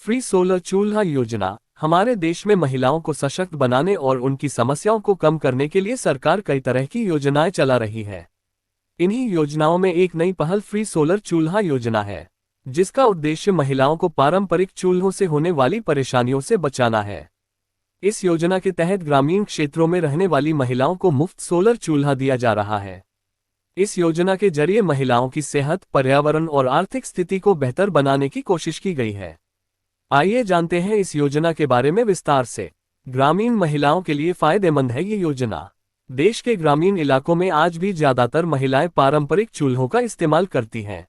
Free solar चूल्हा योजना हमारे देश में महिलाओं को सशक्त बनाने और उनकी समस्याओं को कम करने के लिए सरकार कई तरह की योजनाएं चला रही है। इन्हीं योजनाओं में एक नई पहल फ्री सोलर चूल्हा योजना है, जिसका उद्देश्य महिलाओं को पारंपरिक चूल्हों से होने वाली परेशानियों से बचाना है। इस योजना के तहत ग्रामीण क्षेत्रों में रहने वाली महिलाओं को मुफ्त सोलर चूल्हा दिया जा रहा है। इस योजना के जरिए महिलाओं की सेहत, पर्यावरण और आर्थिक स्थिति को बेहतर बनाने की कोशिश की गई है। आइए जानते हैं इस योजना के बारे में विस्तार से। ग्रामीण महिलाओं के लिए फायदेमंद है ये योजना। देश के ग्रामीण इलाकों में आज भी ज्यादातर महिलाएं पारंपरिक चूल्हों का इस्तेमाल करती हैं,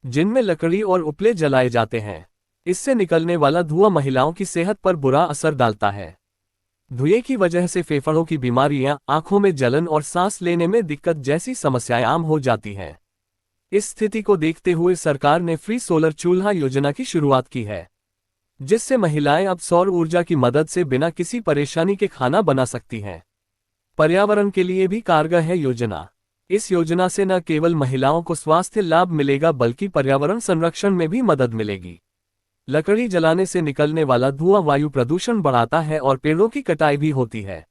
जिनमें लकड़ी और उपले जलाए जाते हैं। इससे निकलने वाला धुआं महिलाओं की सेहत पर बुरा असर डालता है। धुएं की वजह से फेफड़ों की बीमारियां, आंखों में जलन और सांस लेने में दिक्कत जैसी समस्याएं आम हो जाती हैं। इस स्थिति को देखते हुए सरकार ने फ्री सोलर चूल्हा योजना की शुरुआत की है, जिससे महिलाएं अब सौर ऊर्जा की मदद से बिना किसी परेशानी के खाना बना सकती हैं। पर्यावरण के लिए भी कारगर है योजना। इस योजना से न केवल महिलाओं को स्वास्थ्य लाभ मिलेगा, बल्कि पर्यावरण संरक्षण में भी मदद मिलेगी। लकड़ी जलाने से निकलने वाला धुआं वायु प्रदूषण बढ़ाता है और पेड़ों की कटाई भी होती है।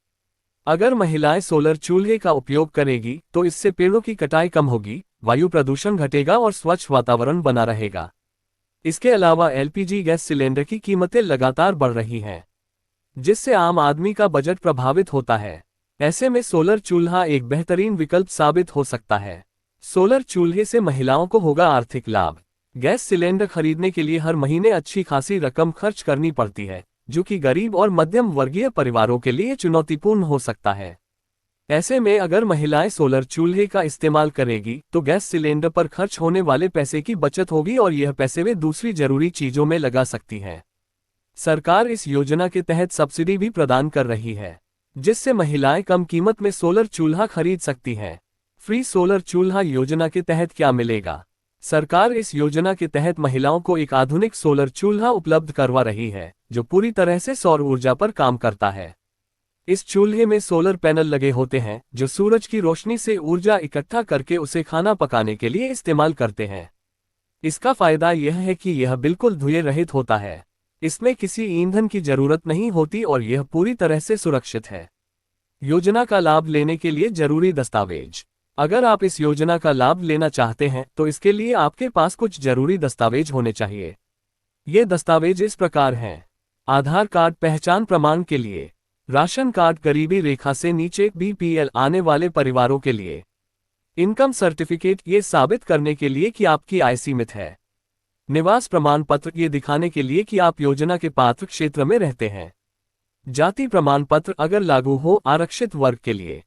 अगर महिलाएं सोलर चूल्हे का उपयोग करेगी तो इससे पेड़ों की कटाई कम होगी, वायु प्रदूषण घटेगा और स्वच्छ वातावरण बना रहेगा। इसके अलावा एलपीजी गैस सिलेंडर की कीमतें लगातार बढ़ रही हैं, जिससे आम आदमी का बजट प्रभावित होता है। ऐसे में सोलर चूल्हा एक बेहतरीन विकल्प साबित हो सकता है। सोलर चूल्हे से महिलाओं को होगा आर्थिक लाभ। गैस सिलेंडर खरीदने के लिए हर महीने अच्छी खासी रकम खर्च करनी पड़ती है, जो कि गरीब और मध्यम वर्गीय परिवारों के लिए चुनौतीपूर्ण हो सकता है। ऐसे में अगर महिलाएं सोलर चूल्हे का इस्तेमाल करेगी तो गैस सिलेंडर पर खर्च होने वाले पैसे की बचत होगी और यह पैसे वे दूसरी जरूरी चीजों में लगा सकती हैं। सरकार इस योजना के तहत सब्सिडी भी प्रदान कर रही है, जिससे महिलाएं कम कीमत में सोलर चूल्हा खरीद सकती हैं। फ्री सोलर चूल्हा योजना के तहत क्या मिलेगा? सरकार इस योजना के तहत महिलाओं को एक आधुनिक सोलर चूल्हा उपलब्ध करवा रही है, जो पूरी तरह से सौर ऊर्जा पर काम करता है। इस चूल्हे में सोलर पैनल लगे होते हैं, जो सूरज की रोशनी से ऊर्जा इकट्ठा करके उसे खाना पकाने के लिए इस्तेमाल करते हैं। इसका फायदा यह है कि यह बिल्कुल धुएं रहित होता है। इसमें किसी ईंधन की जरूरत नहीं होती और यह पूरी तरह से सुरक्षित है। योजना का लाभ लेने के लिए जरूरी दस्तावेज। अगर आप इस योजना का लाभ लेना चाहते हैं तो इसके लिए आपके पास कुछ जरूरी दस्तावेज होने चाहिए। ये दस्तावेज इस प्रकार हैं: आधार कार्ड पहचान प्रमाण के लिए, राशन कार्ड गरीबी रेखा से नीचे बीपीएल आने वाले परिवारों के लिए, इनकम सर्टिफिकेट ये साबित करने के लिए कि आपकी आय सीमित है, निवास प्रमाण पत्र ये दिखाने के लिए कि आप योजना के पात्र क्षेत्र में रहते हैं, जाति प्रमाण पत्र अगर लागू हो आरक्षित वर्ग के लिए,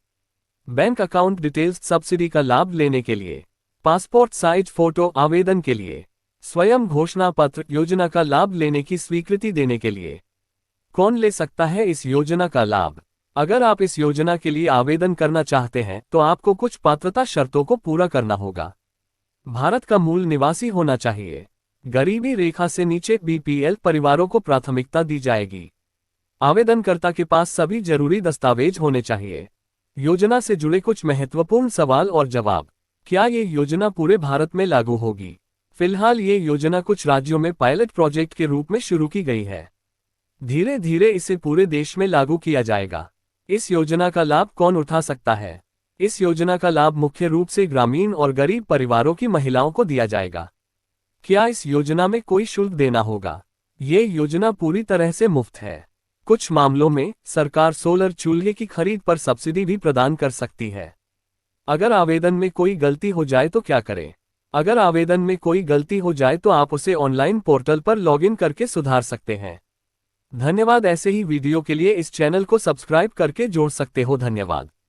बैंक अकाउंट डिटेल्स सब्सिडी का लाभ लेने के लिए, पासपोर्ट साइज फोटो आवेदन के लिए, स्वयं घोषणा पत्र योजना का लाभ लेने की स्वीकृति देने के लिए। कौन ले सकता है इस योजना का लाभ? अगर आप इस योजना के लिए आवेदन करना चाहते हैं तो आपको कुछ पात्रता शर्तों को पूरा करना होगा। भारत का मूल निवासी होना चाहिए। गरीबी रेखा से नीचे बीपीएल परिवारों को प्राथमिकता दी जाएगी। आवेदनकर्ता के पास सभी जरूरी दस्तावेज होने चाहिए। योजना से जुड़े कुछ महत्वपूर्ण सवाल और जवाब। क्या ये योजना पूरे भारत में लागू होगी? फिलहाल ये योजना कुछ राज्यों में पायलट प्रोजेक्ट के रूप में शुरू की गई है। धीरे धीरे इसे पूरे देश में लागू किया जाएगा। इस योजना का लाभ कौन उठा सकता है? इस योजना का लाभ मुख्य रूप से ग्रामीण और गरीब परिवारों की महिलाओं को दिया जाएगा। क्या इस योजना में कोई शुल्क देना होगा? ये योजना पूरी तरह से मुफ्त है। कुछ मामलों में सरकार सोलर चूल्हे की खरीद पर सब्सिडी भी प्रदान कर सकती है। अगर आवेदन में कोई गलती हो जाए तो क्या करें? अगर आवेदन में कोई गलती हो जाए तो आप उसे ऑनलाइन पोर्टल पर लॉगिन करके सुधार सकते हैं। धन्यवाद। ऐसे ही वीडियो के लिए इस चैनल को सब्सक्राइब करके जोड़ सकते हो। धन्यवाद।